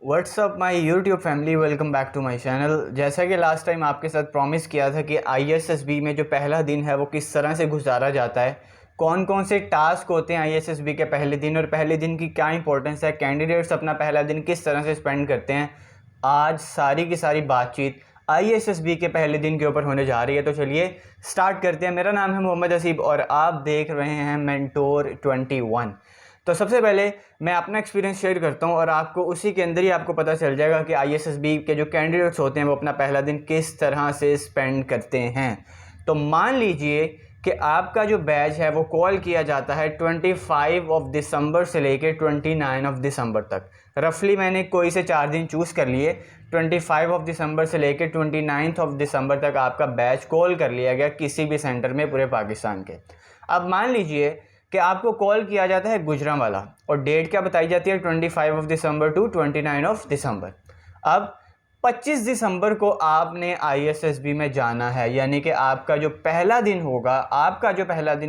WhatsApp my YouTube family, welcome back to my channel. जैसा कि last time आपके साथ प्रॉमिस किया था कि ISSB में जो पहला दिन है वो किस तरह से गुजारा जाता है, कौन कौन से टास्क होते हैं ISSB के पहले दिन और पहले दिन की क्या इंपॉर्टेंस है, कैंडिडेट्स अपना पहला दिन किस तरह से स्पेंड करते हैं। आज सारी की सारी बातचीत ISSB के पहले दिन के ऊपर होने जा रही है। तो चलिए स्टार्ट करते हैं। मेरा नाम है मोहम्मद हसीब और आप देख रहे हैं मेंटोर 21। तो सबसे पहले मैं अपना एक्सपीरियंस शेयर करता हूं और आपको उसी के अंदर ही आपको पता चल जाएगा कि ISSB के जो कैंडिडेट्स होते हैं वो अपना पहला दिन किस तरह से स्पेंड करते हैं। तो मान लीजिए कि आपका जो बैच है वो कॉल किया जाता है 25 ऑफ दिसंबर से लेके 29 ऑफ दिसंबर तक। रफली मैंने कोई से 4 दिन चूज़ कर लिए। 25 ऑफ दिसंबर से लेके 29 ऑफ दिसंबर तक आपका बैच कॉल कर लिया गया किसी भी सेंटर में पूरे पाकिस्तान के। अब मान लीजिए कि आपको कॉल किया जाता है गुजरांवाला और डेट क्या बताई जाती है 25 of December to 29 of December. अब 25 दिसंबर को आपने ISSB में जाना है, यानी कि आपका जो पहला दिन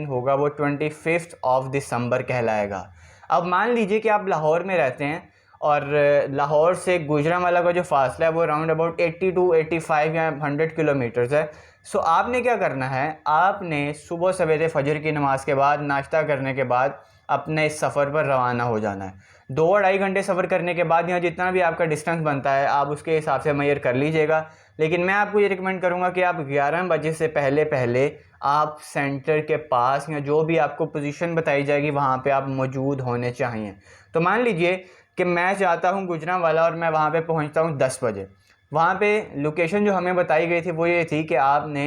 होगा वो 25 ऑफ दिसंबर कहलाएगा। अब मान लीजिए कि आप लाहौर में रहते हैं और लाहौर से गुजरांवाला का जो फासला है वो अराउंड अबाउट 80 टू 85 या 100 किलोमीटर्स है। सो आपने क्या करना है, आपने सुबह सवेरे फजर की नमाज के बाद नाश्ता करने के बाद अपने इस सफ़र पर रवाना हो जाना है। 2-2.5 घंटे सफ़र करने के बाद यहाँ जितना भी आपका डिस्टेंस बनता है आप उसके हिसाब से मेजर कर लीजिएगा। लेकिन मैं आपको ये रिकमेंड करूँगा कि आप 11 बजे से पहले आप सेंटर के पास या जो भी आपको पोजीशन बताई जाएगी वहाँ पे आप मौजूद होने चाहिए। तो मान लीजिए कि मैं चाहता हूँ गुजरांवाला और मैं वहाँ पे पहुँचता हूँ 10 बजे। वहाँ पे लोकेशन जो हमें बताई गई थी वो ये थी कि आपने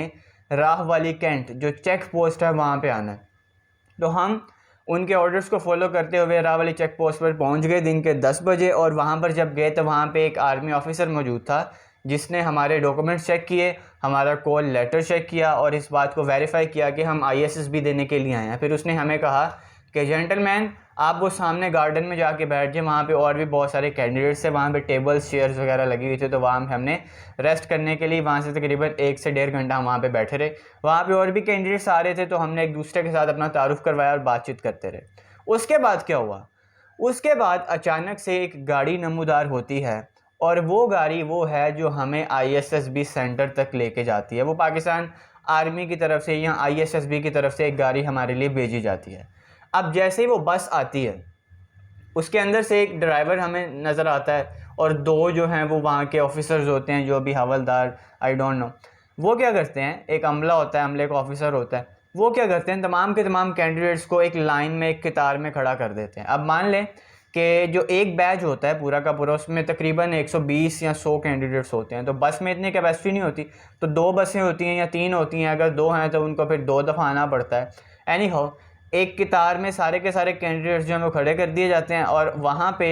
राह वाली कैंट जो चेक पोस्ट है वहाँ पे आना है। तो हम उनके ऑर्डर्स को फॉलो करते हुए राह वाली चेक पोस्ट पर पहुँच गए दिन के 10 बजे। और वहाँ पर जब गए तो वहाँ पे एक आर्मी ऑफिसर मौजूद था जिसने हमारे डॉक्यूमेंट्स चेक किए, हमारा कॉल लेटर चेक किया और इस बात को वेरीफाई किया कि हम ISSB देने के लिए आए हैं। फिर उसने हमें कहा कि जेंटलमैन आप वो सामने गार्डन में जाके बैठ जाए, वहाँ पे और भी बहुत सारे कैंडिडेट्स थे, वहाँ पे टेबल्स चेयर्स वगैरह लगी हुई थी। तो वहाँ हमने रेस्ट करने के लिए वहाँ से तकरीबन 1 से 1.5 घंटा वहाँ पे बैठे रहे। वहाँ पे और भी कैंडिडेट्स आ रहे थे तो हमने एक दूसरे के साथ अपना तारुफ करवाया और बातचीत करते रहे। उसके बाद क्या हुआ, उसके बाद अचानक से एक गाड़ी नमूदार होती है और वो गाड़ी वो है जो हमें ISSB सेंटर तक लेके जाती है। वो पाकिस्तान आर्मी की तरफ से या ISSB की तरफ से एक गाड़ी हमारे लिए भेजी जाती है। अब जैसे ही वो बस आती है उसके अंदर से एक ड्राइवर हमें नज़र आता है और 2 जो हैं वो वहाँ के ऑफिसर्स होते हैं, जो भी हवलदार आई डोंट नो। वो क्या करते हैं, एक अमला होता है, अमले का ऑफिसर होता है, वो क्या करते हैं तमाम के तमाम कैंडिडेट्स को एक लाइन में एक कतार में खड़ा कर देते हैं। अब मान लें कि जो एक बैच होता है पूरा का पूरा उसमें तकरीबन 120 या 100 कैंडिडेट्स होते हैं। तो बस में इतनी कैपेसिटी नहीं होती, तो 2 बसें होती हैं या 3 होती हैं। अगर 2 हैं तो उनको फिर 2 दफ़ा आना पड़ता है। एनी हाउ एक कतार में सारे के सारे कैंडिडेट्स जो हैं वो खड़े कर दिए जाते हैं और वहाँ पे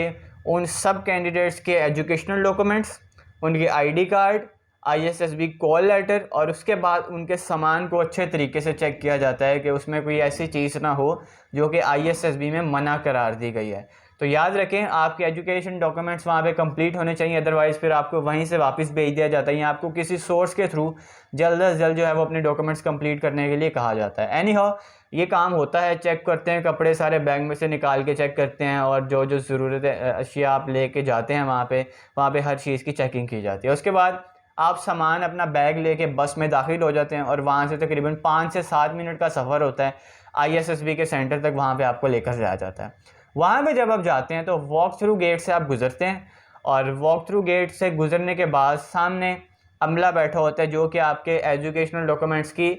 उन सब कैंडिडेट्स के एजुकेशनल डॉक्यूमेंट्स, उनके ID card, ISSB call letter और उसके बाद उनके सामान को अच्छे तरीके से चेक किया जाता है कि उसमें कोई ऐसी चीज़ ना हो जो कि ISSB में मना करार दी गई है। तो याद रखें आपके एजुकेशन डॉक्यूमेंट्स वहाँ पे कंप्लीट होने चाहिए, अदरवाइज़ फिर आपको वहीं से वापस भेज दिया जाता है या आपको किसी सोर्स के थ्रू जल्द अज जल्द जो है वो अपने डॉक्यूमेंट्स कंप्लीट करने के लिए कहा जाता है। एनी हाउ ये काम होता है, चेक करते हैं, कपड़े सारे बैग में से निकाल के चेक करते हैं और जो जो ज़रूरत अशिया आप लेके जाते हैं वहाँ पे हर चीज़ की चेकिंग की जाती है। उसके बाद आप सामान अपना बैग लेके बस में दाखिल हो जाते हैं और वहाँ से तकरीबन 5 से 7 मिनट का सफ़र होता है ISSB के सेंटर तक, वहाँ पे आपको लेकर जाया जाता है। वहाँ पे जब आप जाते हैं तो वॉक थ्रू गेट से आप गुज़रते हैं और वॉक थ्रू गेट से गुज़रने के बाद सामने अमला बैठा होता है जो कि आपके एजुकेशनल डॉक्यूमेंट्स की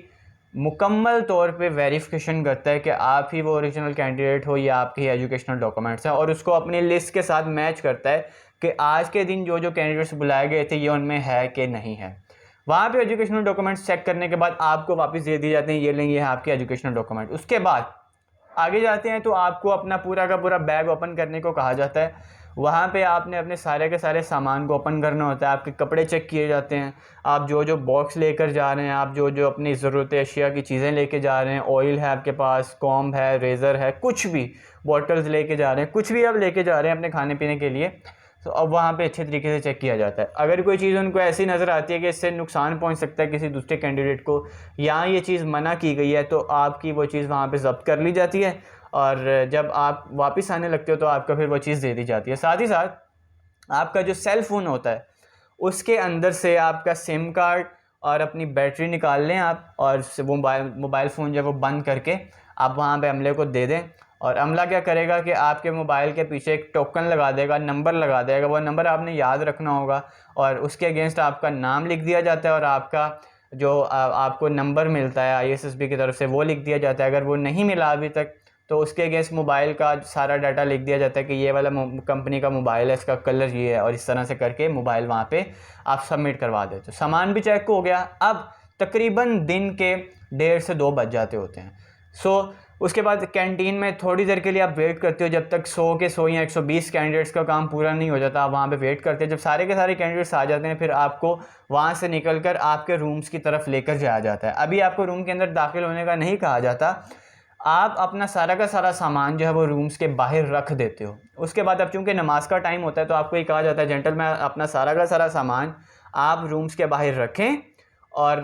मुकम्मल तौर पे वेरिफिकेशन करता है कि आप ही वो ओरिजिनल कैंडिडेट हो या आपके ही एजुकेशनल डॉक्यूमेंट्स हैं, और उसको अपनी लिस्ट के साथ मैच करता है कि आज के दिन जो जो कैंडिडेट्स बुलाए गए थे ये उनमें है कि नहीं है। वहाँ पे एजुकेशनल डॉक्यूमेंट्स चेक करने के बाद आपको वापस दे दिए जाते हैं, ये लेंगे आपके एजुकेशनल डॉक्यूमेंट। उसके बाद आगे जाते हैं तो आपको अपना पूरा का पूरा बैग ओपन करने को कहा जाता है। वहाँ पे आपने अपने सारे के सारे सामान को ओपन करना होता है, आपके कपड़े चेक किए जाते हैं, आप जो जो बॉक्स लेकर जा रहे हैं, आप जो जो अपनी ज़रूरत अशिया की चीज़ें लेके जा रहे हैं, ऑयल है आपके पास, कॉम्ब है, रेज़र है, कुछ भी बॉटल्स लेके जा रहे हैं, कुछ भी आप लेके जा रहे हैं अपने खाने पीने के लिए, तो अब वहाँ पे अच्छे तरीके से चेक किया जाता है। अगर कोई चीज़ उनको ऐसी नज़र आती है कि इससे नुकसान पहुँच सकता है किसी दूसरे कैंडिडेट को या ये चीज़ मना की गई है तो आपकी वो चीज़ वहाँ पे ज़ब्त कर ली जाती है और जब आप वापस आने लगते हो तो आपका फिर वो चीज़ दे दी जाती है। साथ ही साथ आपका जो सेल फ़ोन होता है उसके अंदर से आपका सिम कार्ड और अपनी बैटरी निकाल लें आप, और वो मोबाइल फ़ोन जो है वो बंद करके आप वहाँ पे अमले को दे दें। और अमला क्या करेगा कि आपके मोबाइल के पीछे एक टोकन लगा देगा, नंबर लगा देगा, वो नंबर आपने याद रखना होगा और उसके अगेंस्ट आपका नाम लिख दिया जाता है और आपका जो आपको नंबर मिलता है आईएसएसबी की तरफ से वो लिख दिया जाता है। अगर वो नहीं मिला अभी तक तो उसके अगेंस्ट मोबाइल का सारा डाटा लिख दिया जाता है कि ये वाला कंपनी का मोबाइल है, इसका कलर ये है, और इस तरह से करके मोबाइल वहाँ पे आप सबमिट करवा देते हो। सामान भी चेक हो गया। अब तकरीबन दिन के 1:30 से 2 बज जाते होते हैं। उसके बाद कैंटीन में थोड़ी देर के लिए आप वेट करते हो जब तक 100 के 100 या 120 कैंडिडेट्स का काम पूरा नहीं हो जाता। आप वहाँ पे वेट करते हैं, जब सारे के सारे कैंडिडेट्स आ जाते हैं फिर आपको वहाँ से निकलकर आपके रूम्स की तरफ लेकर जाया जाता है। अभी आपको रूम के अंदर दाखिल होने का नहीं कहा जाता, आप अपना सारा का सारा सामान जो है वो रूम्स के बाहर रख देते हो। उसके बाद अब चूँकि नमाज का टाइम होता है तो आपको ये कहा जाता है जेंटलमैन अपना सारा का सारा सामान आप रूम्स के बाहर रखें और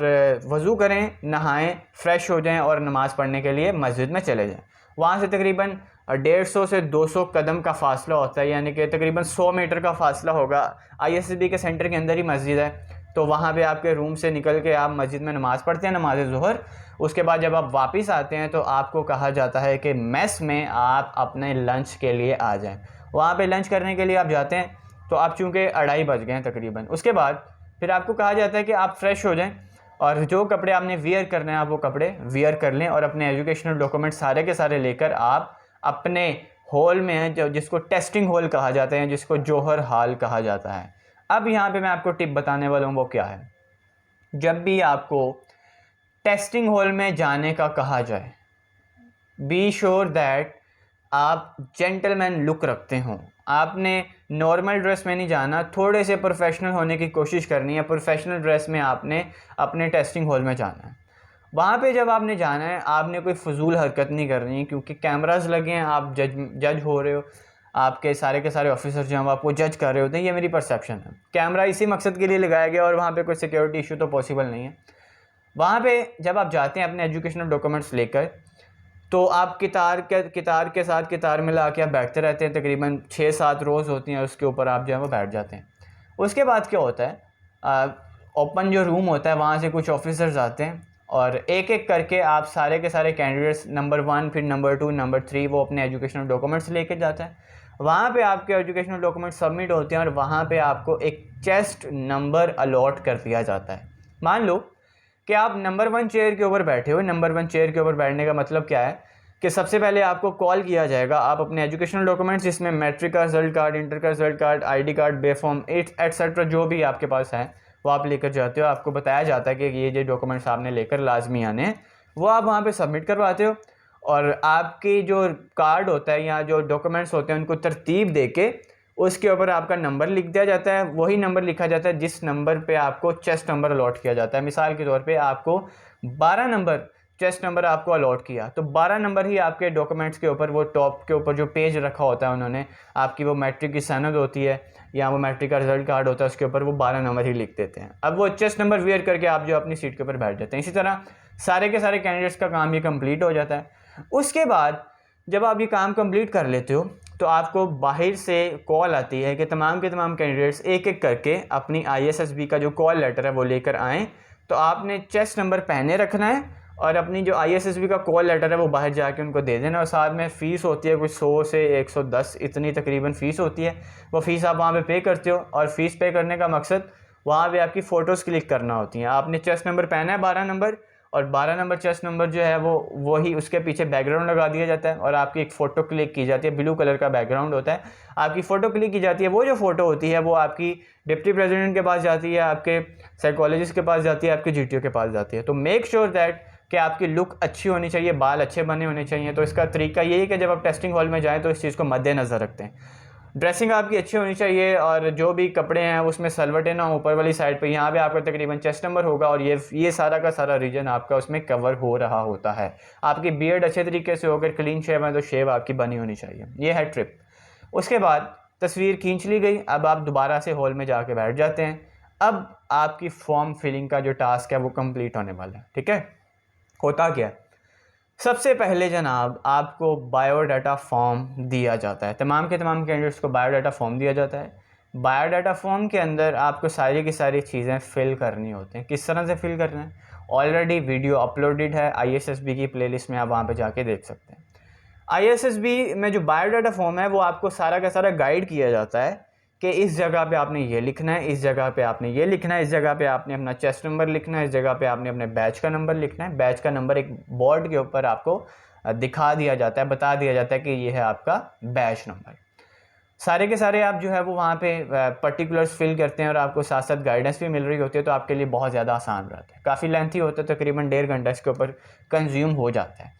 वज़ू करें, नहाएं, फ्रेश हो जाएं और नमाज़ पढ़ने के लिए मस्जिद में चले जाएं। वहाँ से तकरीबन 150 से 200 कदम का फ़ासला होता है, यानी कि तकरीबन 100 मीटर का फ़ासला होगा। आईएसएसबी के सेंटर के अंदर ही मस्जिद है, तो वहाँ पे आपके रूम से निकल के आप मस्जिद में नमाज़ पढ़ते हैं, नमाज ज़ुहर। उसके बाद जब आप वापस आते हैं तो आपको कहा जाता है कि मेस में आप अपने लंच के लिए आ जाएं। वहाँ पे लंच करने के लिए आप जाते हैं तो आप चूँकि 2:30 बज गए हैं तकरीबन। उसके बाद फिर आपको कहा जाता है कि आप फ्रेश हो जाएं और जो कपड़े आपने वियर करने हैं आप वो कपड़े वियर कर लें और अपने एजुकेशनल डॉक्यूमेंट सारे के सारे लेकर आप अपने हॉल में हैं जो जिसको टेस्टिंग हॉल कहा जाता है, जिसको जौहर हॉल कहा जाता है। अब यहाँ पे मैं आपको टिप बताने वाला हूँ, वो क्या है। जब भी आपको टेस्टिंग हॉल में जाने का कहा जाए, बी श्योर दैट आप जेंटलमैन लुक रखते हों। आपने नॉर्मल ड्रेस में नहीं जाना, थोड़े से प्रोफेशनल होने की कोशिश करनी है। प्रोफेशनल ड्रेस में आपने अपने टेस्टिंग हॉल में जाना है। वहाँ पे जब आपने जाना है आपने कोई फजूल हरकत नहीं करनी है, क्योंकि कैमरास लगे हैं, आप जज हो रहे हो, आपके सारे के सारे ऑफिसर जो हैं वो आपको जज कर रहे होते हैं। ये मेरी परसेप्शन है। कैमरा इसी मकसद के लिए लगाया गया और वहाँ पे कोई सिक्योरिटी इशू तो पॉसिबल नहीं है। वहाँ पे जब आप जाते हैं अपने एजुकेशनल डॉक्यूमेंट्स लेकर तो आप कितार के साथ कितार मिला के आप बैठते रहते हैं। तकरीबन 6-7 रोज़ होती हैं, उसके ऊपर आप जो है वो बैठ जाते हैं। उसके बाद क्या होता है, ओपन जो रूम होता है वहाँ से कुछ ऑफिसर्स आते हैं और एक एक करके आप सारे के सारे कैंडिडेट्स नंबर 1 फिर नंबर 2 नंबर 3 वो अपने एजुकेशनल डॉक्यूमेंट्स लेके जाता है। वहाँ पे आपके एजुकेशनल डॉक्यूमेंट्स सबमिट होते हैं और वहाँ पे आपको एक चेस्ट नंबर अलॉट कर दिया जाता है। मान लो कि आप नंबर 1 चेयर के ऊपर बैठे हो। नंबर 1 चेयर के ऊपर बैठने का मतलब क्या है कि सबसे पहले आपको कॉल किया जाएगा। आप अपने एजुकेशनल डॉक्यूमेंट्स जिसमें मैट्रिक का रिजल्ट कार्ड, इंटर का result card, ID card, B-form etcetera जो भी आपके पास है वो आप लेकर जाते हो। आपको बताया जाता है कि ये जो डॉक्यूमेंट्स आपने लेकर लाजमी आने हैं, वो आप वहाँ पे सबमिट करवाते हो और आपकी जो कार्ड होता है या जो डॉक्यूमेंट्स होते हैं उनको तरतीब दे के उसके ऊपर आपका नंबर लिख दिया जाता है। वही नंबर लिखा जाता है जिस नंबर पे आपको चेस्ट नंबर अलॉट किया जाता है। मिसाल के तौर पे आपको 12 नंबर चेस्ट नंबर आपको अलॉट किया तो 12 नंबर ही आपके डॉक्यूमेंट्स के ऊपर, वो टॉप के ऊपर जो पेज रखा होता है उन्होंने, आपकी वो मैट्रिक की सनद होती है या वो मैट्रिक का रिजल्ट कार्ड होता है, उसके ऊपर वो 12 नंबर ही लिख देते हैं। अब वो चेस्ट नंबर वियर करके आप जो अपनी सीट के ऊपर बैठ जाते हैं। इसी तरह सारे के सारे कैंडिडेट्स का काम ये कंप्लीट हो जाता है। उसके बाद जब आप ये काम कंप्लीट कर लेते हो तो आपको बाहर से कॉल आती है कि तमाम के तमाम कैंडिडेट्स एक एक करके अपनी आईएसएसबी का जो कॉल लेटर है वो लेकर आएँ। तो आपने चेस्ट नंबर पहने रखना है और अपनी जो आईएसएसबी का कॉल लेटर है वो बाहर जाके उनको दे देना। और साथ में फ़ीस होती है कुछ 100 से 110 इतनी तकरीबन फ़ीस होती है। वो फ़ीस आप वहाँ पे पे करते हो और फ़ीस पे करने का मकसद वहाँ पे आपकी फ़ोटोज़ क्लिक करना होती हैं। आपने चेस्ट नंबर पहना है 12 नंबर, और 12 नंबर चेस्ट नंबर जो है वो वही उसके पीछे बैकग्राउंड लगा दिया जाता है और आपकी एक फ़ोटो क्लिक की जाती है। ब्लू कलर का बैकग्राउंड होता है, आपकी फ़ोटो क्लिक की जाती है। वो जो फ़ोटो होती है वो आपकी डिप्टी प्रेसिडेंट के पास जाती है, आपके साइकोलॉजिस्ट के पास जाती है, आपके जीटीओ के पास जाती है। तो मेक श्योर दैट कि आपकी लुक अच्छी होनी चाहिए, बाल अच्छे बने होने चाहिए। तो इसका तरीका यही है कि जब आप टेस्टिंग हॉल में जाएँ तो इस चीज़ को मद्देनज़र रखते हैं। ड्रेसिंग आपकी अच्छी होनी चाहिए और जो भी कपड़े हैं उसमें सलवटें ना ऊपर वाली साइड पे। यहाँ पे आपका तकरीबन चेस्ट नंबर होगा और ये सारा का सारा रीजन आपका उसमें कवर हो रहा होता है। आपकी बियर्ड अच्छे तरीके से होकर क्लीन शेव है तो शेव आपकी बनी होनी चाहिए। ये है ट्रिप। उसके बाद तस्वीर खींच ली गई। अब आप दोबारा से हॉल में जाके बैठ जाते हैं। अब आपकी फॉर्म फिलिंग का जो टास्क है वो कंप्लीट होने वाला है। ठीक है, होता क्या है, सबसे पहले जनाब आपको बायोडाटा फॉर्म दिया जाता है। तमाम के तमाम कैंडिडेट्स को बायोडाटा फॉर्म दिया जाता है। बायोडाटा फॉर्म के अंदर आपको सारी की सारी चीज़ें फिल करनी होती हैं। किस तरह से फिल करना है, ऑलरेडी वीडियो अपलोडेड है ISSB की प्लेलिस्ट में, आप वहाँ पे जाके देख सकते हैं। ISSB में जो बायोडाटा फॉर्म है वो आपको सारा का सारा गाइड किया जाता है कि इस जगह पे आपने ये लिखना है, इस जगह पे आपने ये लिखना है, इस जगह पे आपने अपना चेस्ट नंबर लिखना है, इस जगह पे आपने अपने बैच का नंबर लिखना है। बैच का नंबर एक बोर्ड के ऊपर आपको दिखा दिया जाता है, बता दिया जाता है कि ये है आपका बैच नंबर। सारे के सारे आप जो है वो वहाँ पे पर्टिकुलर्स फिल करते हैं और आपको साथ साथ गाइडेंस भी मिल रही होती है, तो आपके लिए बहुत ज़्यादा आसान रहता है। काफ़ी लेंथी होता है, तकरीबन 1.5 घंटा इसके ऊपर कंज्यूम हो जाता है।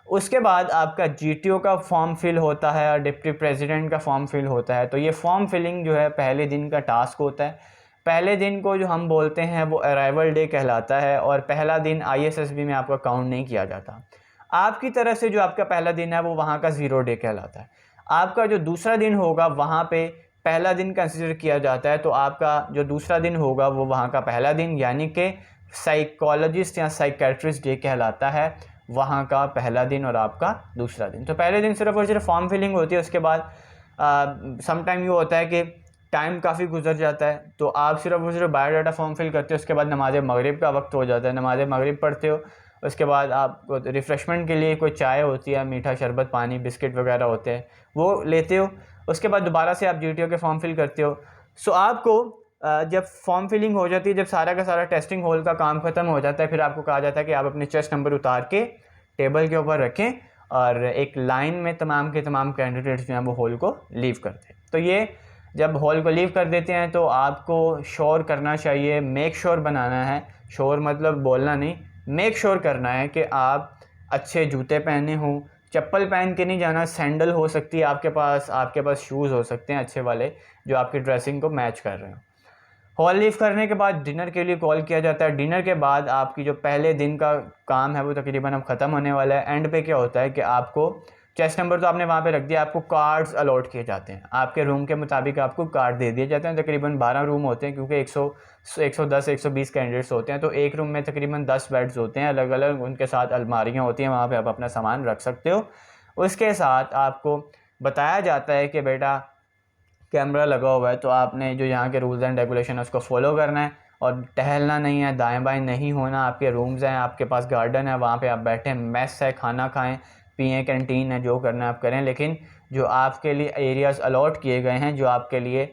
उसके बाद आपका GTO का फॉर्म फिल होता है और डिप्टी प्रेसिडेंट का फॉर्म फिल होता है। तो ये फॉर्म फिलिंग जो है पहले दिन का टास्क होता है। पहले दिन को जो हम बोलते हैं वो अराइवल डे कहलाता है और पहला दिन ISSB में आपका काउंट नहीं किया जाता। आपकी तरफ से जो आपका पहला दिन है वो वहाँ का 0 डे कहलाता है। आपका जो दूसरा दिन होगा वहाँ पे पहला दिन कंसिडर किया जाता है, तो आपका जो दूसरा दिन होगा वो वहाँ का पहला दिन यानी कि साइकोलॉजिस्ट या साइकेट्रिस्ट डे कहलाता है, वहाँ का पहला दिन और आपका दूसरा दिन। तो पहले दिन सिर्फ और सिर्फ फॉर्म फिलिंग होती है। उसके बाद सम टाइम ये होता है कि टाइम काफ़ी गुजर जाता है, तो आप सिर्फ और सिर्फ बायोडाटा फॉर्म फिल करते हो। उसके बाद नमाज मगरिब का वक्त हो जाता है, नमाज मगरिब पढ़ते हो। उसके बाद आपको रिफ़्रेशमेंट के लिए कोई चाय होती है, मीठा शरबत, पानी, बिस्किट वगैरह होते हैं, वो लेते हो। उसके बाद दोबारा से आप GTO के फॉर्म फिल करते हो। सो आपको जब फॉर्म फिलिंग हो जाती है, जब सारा का सारा टेस्टिंग हॉल का काम ख़त्म हो जाता है, फिर आपको कहा जाता है कि आप अपने चेस्ट नंबर उतार के टेबल के ऊपर रखें और एक लाइन में तमाम के तमाम कैंडिडेट्स जो हैं वो हॉल को लीव करते हैं। तो ये जब हॉल को लीव कर देते हैं तो आपको शोर करना चाहिए, मेक श्योर बनाना है। शोर मतलब बोलना नहीं, मेक श्योर करना है कि आप अच्छे जूते पहने हों, चप्पल पहन के नहीं जाना, सैंडल हो सकती है आपके पास शूज़ हो सकते हैं अच्छे वाले जो आपकी ड्रेसिंग को मैच कर रहे हो। हॉल लीव करने के बाद डिनर के लिए कॉल किया जाता है। डिनर के बाद आपकी जो पहले दिन का काम है वो तकरीबन अब ख़त्म होने वाला है। एंड पे क्या होता है कि आपको चेस्ट नंबर तो आपने वहाँ पे रख दिया, आपको कार्ड्स अलॉट किए जाते हैं। आपके रूम के मुताबिक आपको कार्ड दे दिए जाते हैं। तकरीबन 12 रूम होते हैं क्योंकि 110 120 कैंडिडेट्स होते हैं, तो एक रूम में तकरीबन 10 बेड्स होते हैं अलग अलग, उनके साथ अलमारियाँ होती हैं, वहाँ पर आप अपना सामान रख सकते हो। उसके साथ आपको बताया जाता है कि बेटा कैमरा लगा हुआ है तो आपने जो यहाँ के रूल्स एंड रेगुलेशन है उसको फॉलो करना है और टहलना नहीं है, दाएं बाएं नहीं होना। आपके रूम्स हैं, आपके पास गार्डन है, वहाँ पे आप बैठें, मेस है, खाना खाएं पिएँ, कैंटीन है, जो करना है आप करें। लेकिन जो आपके लिए एरियाज़ अलॉट किए गए हैं, जो आपके लिए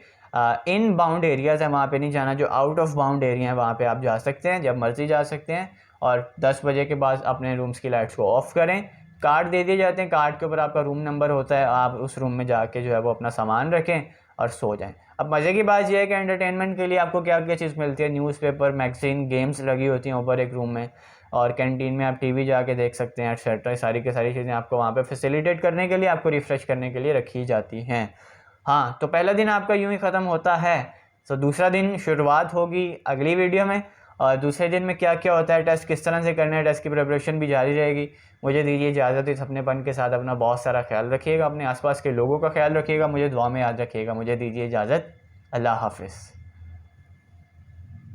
इन बाउंड एरियाज़ हैं, वहाँ पे नहीं जाना। जो आउट ऑफ बाउंड एरिया है वहाँ पे आप जा सकते हैं, जब मर्ज़ी जा सकते हैं। और 10 बजे के बाद अपने रूम्स की लाइट्स को ऑफ़ करें। कार्ड दे दिए जाते हैं, कार्ड के ऊपर आपका रूम नंबर होता है, आप उस रूम में जाके जो है वो अपना सामान रखें और सो जाएं। अब मज़े की बात यह है कि एंटरटेनमेंट के लिए आपको क्या क्या चीज़ मिलती है, न्यूज़पेपर, मैगज़ीन, गेम्स लगी होती हैं ऊपर एक रूम में, और कैंटीन में आप टीवी जाके देख सकते हैं एक्सेट्रा। सारी की सारी चीज़ें आपको वहाँ पे फैसिलिटेट करने के लिए, आपको रिफ़्रेश करने के लिए रखी जाती हैं। हाँ, तो पहला दिन आपका यूँ ही ख़त्म होता है। तो दूसरा दिन शुरुआत होगी अगली वीडियो में, और दूसरे दिन में क्या क्या होता है, टेस्ट किस तरह से करना है, टेस्ट की प्रिपरेशन भी जारी रहेगी। मुझे दीजिए इजाज़त। इस अपनेपन के साथ अपना बहुत सारा ख्याल रखिएगा, अपने आसपास के लोगों का ख्याल रखिएगा, मुझे दुआ में याद रखिएगा। मुझे दीजिए इजाज़त। अल्लाह हाफ़िज़।